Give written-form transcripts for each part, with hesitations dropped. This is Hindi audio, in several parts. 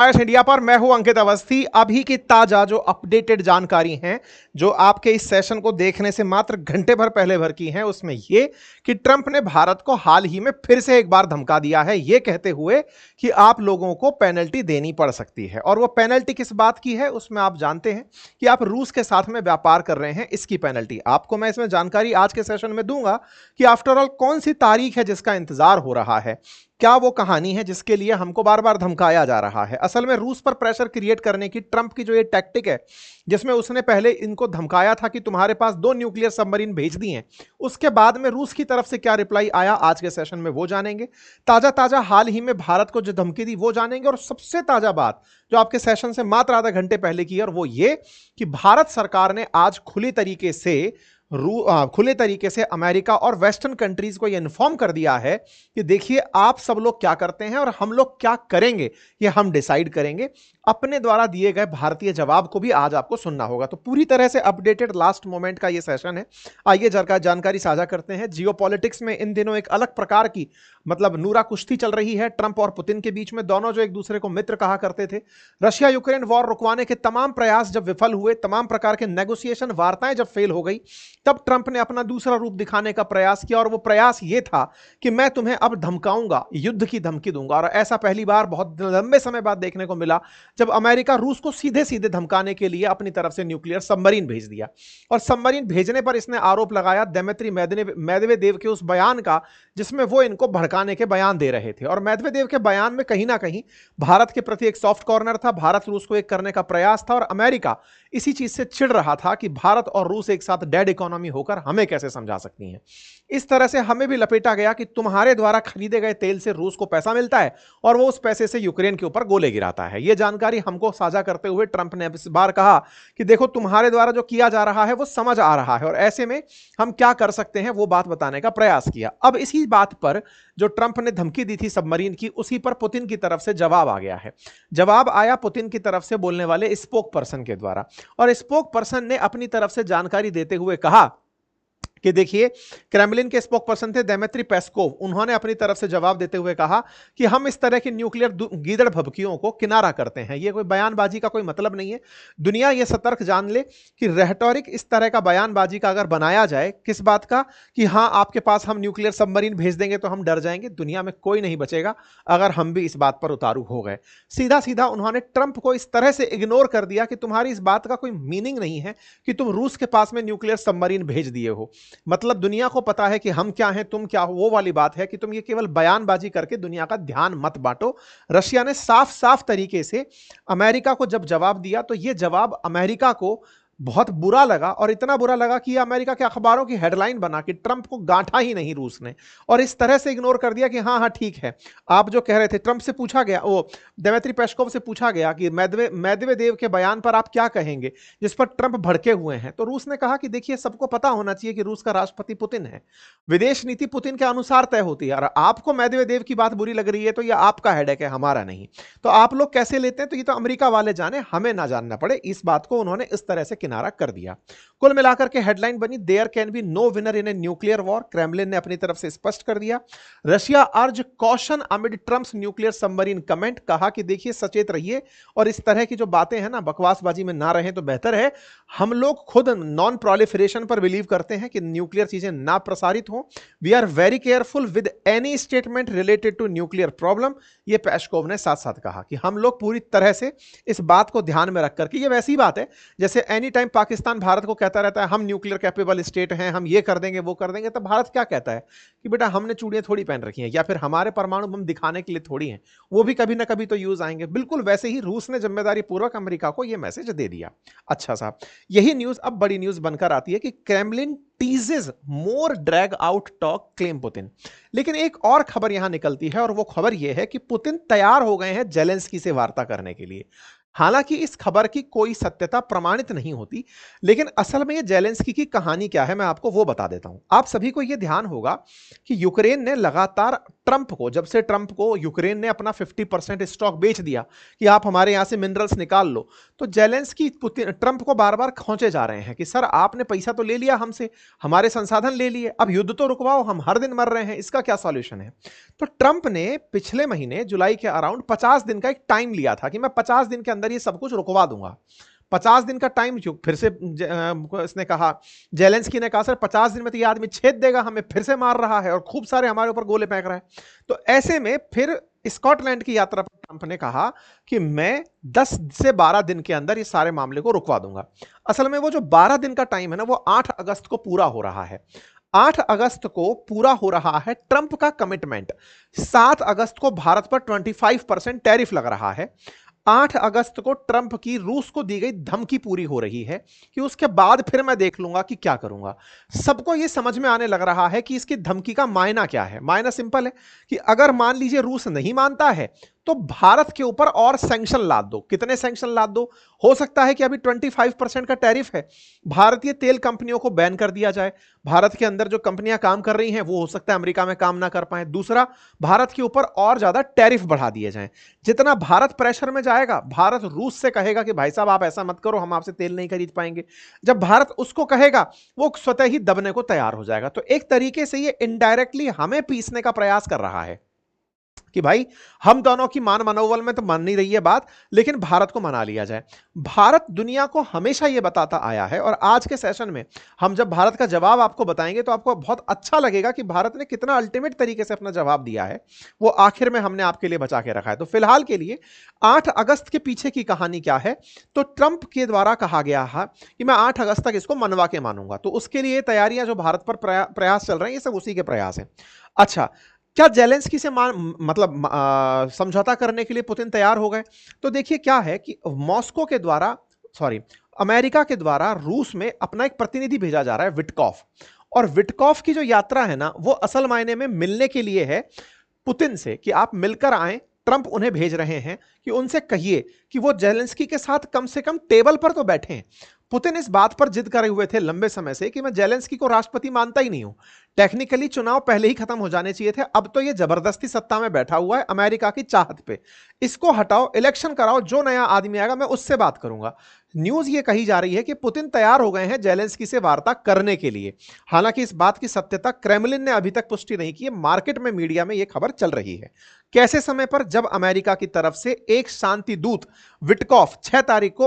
आयश इंडिया पर मैं हूं अंकित अवस्थी। अभी की ताजा जो अपडेटेड जानकारी है जो आपके इस सेशन को देखने से मात्र घंटे भर पहले भर की है, उसमें यह कि ट्रंप ने भारत को हाल ही में फिर से एक बार धमका दिया है, यह कहते हुए कि आप लोगों को पेनल्टी देनी पड़ सकती है। और वो पेनल्टी किस बात की है, उसमें आप जानते हैं कि आप रूस के साथ में व्यापार कर रहे हैं, इसकी पेनल्टी आपको मैं इसमें जानकारी आज के सेशन में दूंगा कि आफ्टर ऑल कौन सी तारीख है जिसका इंतजार हो रहा है, क्या वो कहानी है जिसके लिए हमको बार बार धमकाया जा रहा है। असल में रूस पर प्रेशर क्रिएट करने की ट्रंप की जो ये टैक्टिक है, जिसमें उसने पहले इनको धमकाया था कि तुम्हारे पास 2 न्यूक्लियर सबमरीन भेज दिए हैं, उसके बाद में रूस की तरफ से क्या रिप्लाई आया आज के सेशन में वो जानेंगे। ताजा ताजा हाल ही में भारत को जो धमकी दी वो जानेंगे। और सबसे ताजा बात जो आपके सेशन से मात्र आधा घंटे पहले की है, और वो ये कि भारत सरकार ने आज खुले तरीके से अमेरिका और वेस्टर्न कंट्रीज को यह इन्फॉर्म कर दिया है कि देखिए आप सब लोग क्या करते हैं और हम लोग क्या करेंगे ये हम डिसाइड करेंगे। अपने द्वारा दिए गए भारतीय जवाब को भी आज आपको सुनना होगा। तो पूरी तरह से अपडेटेड लास्ट मोमेंट का यह सेशन है। आइए जानकारी साझा करते हैं। जियोपॉलिटिक्स में इन दिनों एक अलग प्रकार की नूरा कुश्ती चल रही है ट्रंप और पुतिन के बीच में। दोनों जो एक दूसरे को मित्र कहा करते थे। रशिया यूक्रेन वॉर रुकवाने के तमाम प्रयास जब विफल हुए, तमाम प्रकार के नेगोशिएशन वार्ताएं जब फेल हो गई, तब ट्रंप ने अपना दूसरा रूप दिखाने का प्रयास किया। और वो प्रयास ये था कि मैं तुम्हें अब धमकाऊंगा, युद्ध की धमकी दूंगा। और ऐसा पहली बार बहुत लंबे समय बाद देखने को मिला जब अमेरिका रूस को सीधे सीधे धमकाने के लिए अपनी तरफ से न्यूक्लियर सबमरीन भेज दिया। और सबमरीन भेजने पर इसने आरोप लगाया दिमित्री मेदवेदेव के उस बयान का जिसमें वो इनको भड़काने के बयान दे रहे थे। और मेदवेदेव के बयान में कहीं ना कहीं भारत के प्रति एक सॉफ्ट कॉर्नर था, भारत रूस को एक करने का प्रयास था। और अमेरिका इसी चीज से चिढ़ रहा था कि भारत और रूस एक साथ डेड इकोनॉमी होकर हमें कैसे समझा सकती हैं। इस तरह से हमें भी लपेटा गया कि तुम्हारे द्वारा खरीदे गए तेल से रूस को पैसा मिलता है और वो उस पैसे से यूक्रेन के ऊपर गोले गिराता है। यह जानकारी हमको साझा करते हुए ट्रंप ने इस बार कहा कि देखो तुम्हारे द्वारा जो किया जा रहा है वो समझ आ रहा है और ऐसे में हम क्या कर सकते हैं वो बात बताने का प्रयास किया। अब इसी बात पर जो ट्रंप ने धमकी दी थी सबमरीन की, उसी पर पुतिन की तरफ से जवाब आ गया है। जवाब आया पुतिन की तरफ से बोलने वाले स्पोक पर्सन के द्वारा। और स्पोक पर्सन ने अपनी तरफ से जानकारी देते हुए कहा कि देखिए, क्रेमलिन के स्पोक पर्सन थे दिमित्री पेस्कोव। उन्होंने अपनी तरफ से जवाब देते हुए कहा कि हम इस तरह की न्यूक्लियर गीदड़ भभकियों को किनारा करते हैं। ये कोई बयानबाजी का कोई मतलब नहीं है। दुनिया ये सतर्क जान ले कि रेटोरिक इस तरह का बयानबाजी का अगर बनाया जाए, किस बात का कि हां आपके पास हम न्यूक्लियर सबमरीन भेज देंगे तो हम डर जाएंगे, दुनिया में कोई नहीं बचेगा अगर हम भी इस बात पर उतारू हो गए। सीधा सीधा उन्होंने ट्रंप को इस तरह से इग्नोर कर दिया कि तुम्हारी इस बात का कोई मीनिंग नहीं है कि तुम रूस के पास में न्यूक्लियर सबमरीन भेज दिए हो। मतलब दुनिया को पता है कि हम क्या हैं तुम क्या हो, वो वाली बात है कि तुम ये केवल बयानबाजी करके दुनिया का ध्यान मत बांटो। रशिया ने साफ साफ तरीके से अमेरिका को जब जवाब दिया तो ये जवाब अमेरिका को बहुत बुरा लगा। और इतना बुरा लगा कि अमेरिका के अखबारों की हेडलाइन बना कि ट्रंप को गांठा ही नहीं रूस ने, और इस तरह से इग्नोर कर दिया कि हाँ हाँ ठीक है आप जो कह रहे थे। ट्रंप से पूछा गया, वो दिमित्री पेस्कोव से पूछा गया कि मेदवेदेव के बयान पर आप क्या कहेंगे, जिस पर ट्रंप भड़के हुए हैं। तो रूस ने कहा कि देखिए सबको पता होना चाहिए कि रूस का राष्ट्रपति पुतिन है, विदेश नीति पुतिन के अनुसार तय होती है। और आपको मेदवेदेव की बात बुरी लग रही है तो यह आपका हेडेक है, हमारा नहीं। तो आप लोग कैसे लेते हैं तो ये तो अमेरिका वाले जाने, हमें ना जानना पड़े। इस बात को उन्होंने इस तरह से किनारा कर दिया। कुल मिलाकर के हेडलाइन बनी there can be no winner in a nuclear war. Kremlin ने अपनी तरफ से स्पष्ट कर दिया। Russia urge caution amid Trump's nuclear submarine comment. कहा कि देखिए सचेत रहिए और इस तरह की जो बातें हैं ना, बकवासबाजी में ना रहें तो बेहतर है। हम लोग खुद नॉन प्रोलिफरेशन पर बिलीव करते हैं कि न्यूक्लियर चीजें ना प्रसारित हो। We are very careful with any statement related to nuclear problem. ये पेस्कोव ने साथ साथ कहा कि हम लोग पूरी तरह से इस बात को ध्यान में रख करके, ये वैसी बात है जैसे एनी टाइम पाकिस्तान भारत को कहता रहता है हम न्यूक्लियर कैपेबल स्टेट हैं, हम ये कर देंगे वो कर देंगे, तब भारत क्या कहता है कि बेटा हमने चूड़ियां थोड़ी पहन रखी हैं, या फिर हमारे परमाणु बम दिखाने के लिए थोड़ी हैं, वो भी कभी ना कभी तो यूज आएंगे। बिल्कुल वैसे ही रूस ने जिम्मेदारी पूर्वक अमेरिका को यह मैसेज दे दिया। अच्छा साहब, यही न्यूज अब बड़ी न्यूज बनकर आती है कि Kremlin teases more drag out talk claim Putin. लेकिन एक और खबर यहां निकलती है और वो खबर यह है कि पुतिन तैयार हो गए हैं जेलेंस्की से वार्ता करने के लिए। हालांकि इस खबर की कोई सत्यता प्रमाणित नहीं होती, लेकिन असल में ये जेलेंस्की की कहानी क्या है मैं आपको वो बता देता हूं। आप सभी को ये ध्यान होगा कि यूक्रेन ने लगातार ट्रंप को, जब से ट्रंप को यूक्रेन ने अपना 50% स्टॉक बेच दिया कि आप हमारे यहां से मिनरल्स निकाल लो, तो जेलेंस्की ट्रंप को बार बार खौंचे जा रहे हैं कि सर आपने पैसा तो ले लिया हमसे, हमारे संसाधन ले लिए, अब युद्ध तो रुकवाओ, हम हर दिन मर रहे हैं, इसका क्या सॉल्यूशन है। तो ट्रंप ने पिछले महीने जुलाई के अराउंड 50 दिन का एक टाइम लिया था कि मैं 50 दिन के अंदर ये सब कुछ रुकवा दूंगा। 50 दिन का टाइम फिर से इसने कहा, जेलेंस्की ने कहा सर 50 दिन में तो ये आदमी छेद देगा, हमें फिर से मार रहा है और खूब सारे हमारे ऊपर गोले फेंक रहा है। तो ऐसे में फिर स्कॉटलैंड की यात्रा पर ट्रंप ने कहा कि मैं 10 से 12 दिन के अंदर ये सारे मामले को रुकवा दूंगा। असल में वो जो 12 दिन का टाइम है ना, वो 8 अगस्त को पूरा हो रहा है। 8 अगस्त को पूरा हो रहा है ट्रंप का कमिटमेंट। 7 अगस्त को भारत पर 25% टैरिफ लग रहा है। 8 अगस्त को ट्रंप की रूस को दी गई धमकी पूरी हो रही है कि उसके बाद फिर मैं देख लूंगा कि क्या करूंगा। सबको यह समझ में आने लग रहा है कि इसकी धमकी का मायना क्या है। मायना सिंपल है कि अगर मान लीजिए रूस नहीं मानता है तो भारत के ऊपर और सैंक्शन लाद दो। कितने सैंक्शन लाद दो? हो सकता है कि अभी 25% का टैरिफ है, भारतीय तेल कंपनियों को बैन कर दिया जाए। भारत के अंदर जो कंपनियां काम कर रही हैं वो हो सकता है अमेरिका में काम ना कर पाए। दूसरा, भारत के ऊपर और ज्यादा टैरिफ बढ़ा दिए जाएं। जितना भारत प्रेशर में जाएगा, भारत रूस से कहेगा कि भाई साहब आप ऐसा मत करो, हम आपसे तेल नहीं खरीद पाएंगे। जब भारत उसको कहेगा, वो स्वतः ही दबने को तैयार हो जाएगा। तो एक तरीके से ये इनडायरेक्टली हमें पीसने का प्रयास कर रहा है कि भाई हम दोनों की मान मनोबल में तो मान नहीं रही है बात, लेकिन भारत को मना लिया जाए। भारत दुनिया को हमेशा यह बताता आया है, और आज के सेशन में हम जब भारत का जवाब आपको बताएंगे तो आपको बहुत अच्छा लगेगा कि भारत ने कितना अल्टीमेट तरीके से अपना जवाब दिया है, वो आखिर में हमने आपके लिए बचा के रखा है। तो फिलहाल के लिए 8 अगस्त के पीछे की कहानी क्या है, तो ट्रंप के द्वारा कहा गया है कि मैं 8 अगस्त तक इसको मनवा के मानूंगा। तो उसके लिए तैयारियां जो भारत पर प्रयास चल रहे हैं, ये सब उसी के प्रयास हैं। अच्छा, क्या जेलेंस्की से मतलब समझौता करने के लिए पुतिन तैयार हो गए? तो देखिए क्या है कि मॉस्को के द्वारा, सॉरी, अमेरिका के द्वारा रूस में अपना एक प्रतिनिधि भेजा जा रहा है, विटकॉफ। और विटकॉफ की जो यात्रा है ना, वो असल मायने में मिलने के लिए है पुतिन से कि आप मिलकर आए। ट्रंप उन्हें भेज रहे हैं कि उनसे कहिए कि वो जेलेंस्की के साथ कम से कम टेबल पर तो बैठें। पुतिन इस बात पर जिद करे हुए थे लंबे समय से कि मैं जेलेंस्की को राष्ट्रपति मानता ही नहीं हूं। टेक्निकली चुनाव पहले ही खत्म हो जाने चाहिए थे, अब तो ये जबरदस्ती सत्ता में बैठा हुआ है अमेरिका की चाहत पे। इसको हटाओ, इलेक्शन कराओ, जो नया आदमी आएगा मैं उससे बात करूंगा। न्यूज ये कही जा रही है कि पुतिन तैयार हो गए हैं जेलेंस्की से वार्ता करने के लिए। हालांकि इस बात की सत्यता क्रेमलिन ने अभी तक पुष्टि नहीं की है, मार्केट में, मीडिया में यह खबर चल रही है। कैसे समय पर? जब अमेरिका की तरफ से एक शांति दूत विटकॉफ 6 तारीख को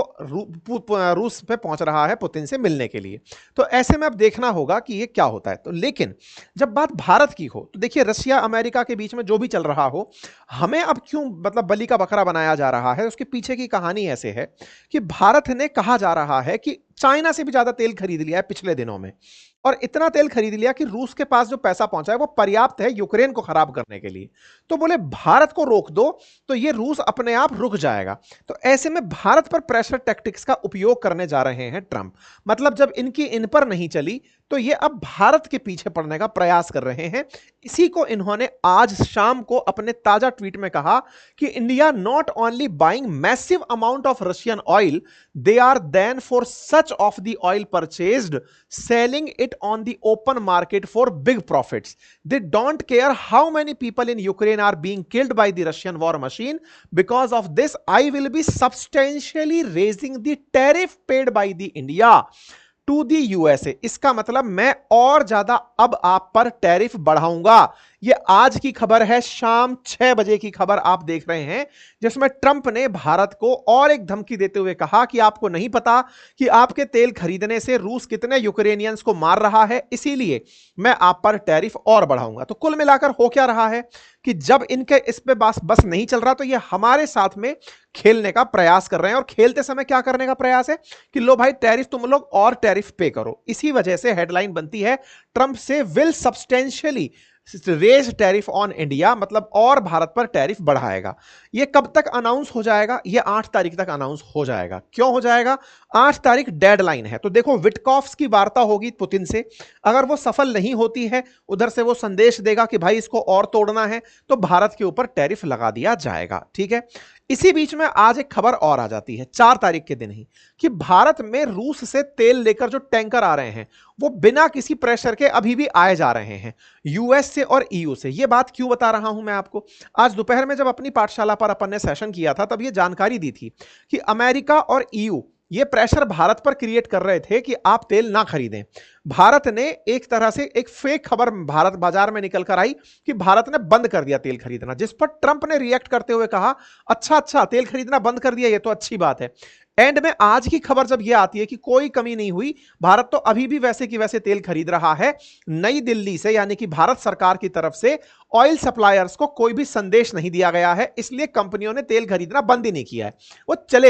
रूस पे पहुंच रहा है पुतिन से मिलने के लिए। तो ऐसे में अब देखना होगा कि ये क्या होता है। तो लेकिन जब बात भारत की हो तो देखिए, रशिया अमेरिका के बीच में जो भी चल रहा हो, हमें अब क्यों मतलब बलि का बकरा बनाया जा रहा है, उसके पीछे की कहानी ऐसे है कि भारत ने, कहा जा रहा है कि चाइना से भी ज्यादा तेल खरीद लिया है पिछले दिनों में, और इतना तेल खरीद लिया कि रूस के पास जो पैसा पहुंचा है वो पर्याप्त है यूक्रेन को खराब करने के लिए। तो बोले भारत को रोक दो तो ये रूस अपने आप रुक जाएगा। तो ऐसे में भारत पर प्रेशर टैक्टिक्स का उपयोग करने जा रहे हैं ट्रंप। मतलब जब इनकी इन पर नहीं चली तो ये अब भारत के पीछे पड़ने का प्रयास कर रहे हैं। इसी को इन्होंने आज शाम को अपने ताजा ट्वीट में कहा कि India not only buying massive amount of Russian oil, they are then for such of the oil purchased selling it on the open market for big profits. They don't care how many people in Ukraine are being killed by the Russian war machine. Because of this, I will be substantially raising the tariff paid by the India to the USA. इसका मतलब मैं और ज्यादा अब आप पर टैरिफ बढ़ाऊंगा। ये आज की खबर है, शाम 6 बजे की खबर आप देख रहे हैं, जिसमें ट्रंप ने भारत को और एक धमकी देते हुए कहा कि आपको नहीं पता कि आपके तेल खरीदने से रूस कितने यूक्रेनियंस को मार रहा है, इसीलिए मैं आप पर टैरिफ और बढ़ाऊंगा। तो कुल मिलाकर हो क्या रहा है कि जब इनके इस पे बस नहीं चल रहा तो ये हमारे साथ में खेलने का प्रयास कर रहे हैं। और खेलते समय क्या करने का प्रयास है कि लो भाई टैरिफ तुम लोग और टैरिफ पे करो। इसी वजह से हेडलाइन बनती है, ट्रंप से will substantially raise tariff on India, मतलब और भारत पर टैरिफ बढ़ाएगा। यह कब तक अनाउंस हो जाएगा? यह 8 तारीख तक अनाउंस हो जाएगा। क्यों हो जाएगा? 8 तारीख डेडलाइन है। तो देखो, विटकॉफ्स की वार्ता होगी पुतिन से, अगर वो सफल नहीं होती है, उधर से वो संदेश देगा कि भाई इसको और तोड़ना है, तो भारत के ऊपर टैरिफ लगा दिया जाएगा। ठीक है, इसी बीच में आज एक खबर और आ जाती है 4 तारीख के दिन ही, कि भारत में रूस से तेल लेकर जो टैंकर आ रहे हैं वो बिना किसी प्रेशर के अभी भी आए जा रहे हैं, यूएस से और ईयू से। ये बात क्यों बता रहा हूं मैं आपको? आज दोपहर में जब अपनी पाठशाला पर अपन ने सेशन किया था तब ये जानकारी दी थी कि अमेरिका और ईयू ये प्रेशर भारत पर क्रिएट कर रहे थे कि आप तेल ना खरीदें। भारत ने एक तरह से एक फेक खबर भारत बाजार में निकल कर आई कि भारत ने बंद कर दिया तेल खरीदना, जिस पर ट्रंप ने रिएक्ट करते हुए कहा, अच्छा अच्छा, तेल खरीदना बंद कर दिया, ये तो अच्छी बात है। एंड में आज की खबर जब यह आती है कि कोई कमी नहीं हुई, भारत तो अभी भी वैसे की वैसे तेल खरीद रहा है। नई दिल्ली से यानी कि भारत सरकार की तरफ से ऑयल सप्लायर्स को कोई भी संदेश नहीं दिया गया है, इसलिए कंपनियों ने तेल खरीदना बंद ही नहीं किया है, वो चले